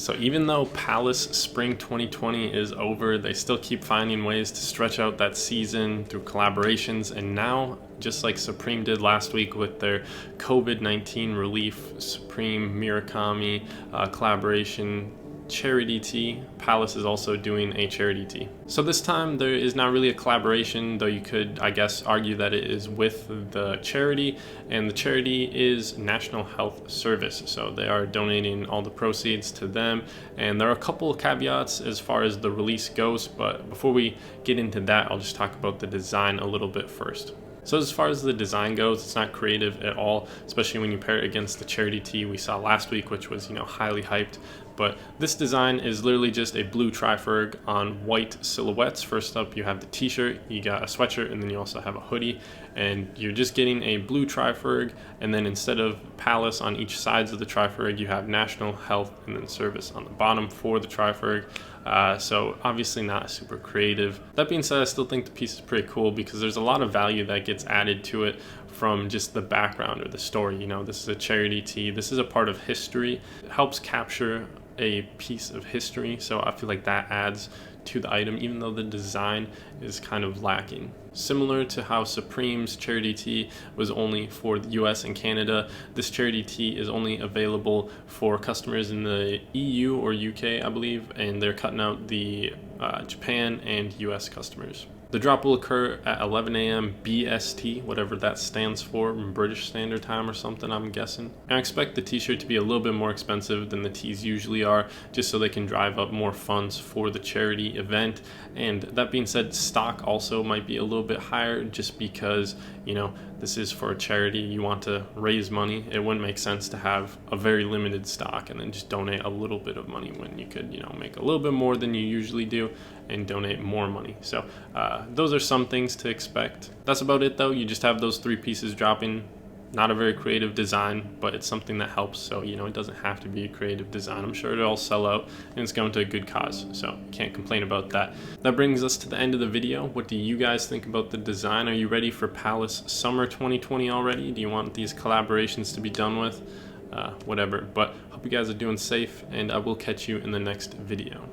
So even though Palace Spring 2020 is over, they still keep finding ways to stretch out that season through collaborations. And now, just like Supreme did last week with their COVID-19 relief Supreme Murakami collaboration charity tee, Palace is also doing a charity tee. So this time there is not really a collaboration, though you could, I guess, argue that it is with the charity, and the charity is National Health Service. So they are donating all the proceeds to them, and there are a couple of caveats as far as the release goes, but before we get into that, I'll just talk about the design a little bit first. So as far as the design goes, it's not creative at all, especially when you pair it against the charity tee we saw last week, which was, highly hyped. But this design is literally just a blue triferg on white silhouettes. First up, you have the t-shirt, you got a sweatshirt, and then you also have a hoodie. And you're just getting a blue triferg, and then instead of Palace on each sides of the triferg, you have National Health and then Service on the bottom for the triferg. So obviously not super creative. That being said, I still think the piece is pretty cool because there's a lot of value that gets added to it from just the background or the story. This is a charity tee. This is a part of history. It helps capture a piece of history, so I feel like that adds to the item, even though the design is kind of lacking. Similar to how Supreme's charity tee was only for the US and Canada, this charity tee is only available for customers in the EU or UK, I believe, and they're cutting out the Japan and US customers. The drop will occur at 11 a.m. BST, whatever that stands for, British Standard Time or something, I'm guessing. And I expect the t-shirt to be a little bit more expensive than the tees usually are, just so they can drive up more funds for the charity event. And that being said, stock also might be a little bit higher just because, this is for a charity. You want to raise money. It wouldn't make sense to have a very limited stock and then just donate a little bit of money when you could, make a little bit more than you usually do and donate more money. So those are some things to expect. That's about it though. You just have those three pieces dropping. Not a very creative design, but it's something that helps. So, it doesn't have to be a creative design. I'm sure it'll all sell out and it's going to a good cause. So can't complain about that. That brings us to the end of the video. What do you guys think about the design? Are you ready for Palace Summer 2020 already? Do you want these collaborations to be done with? Whatever. But hope you guys are doing safe, and I will catch you in the next video.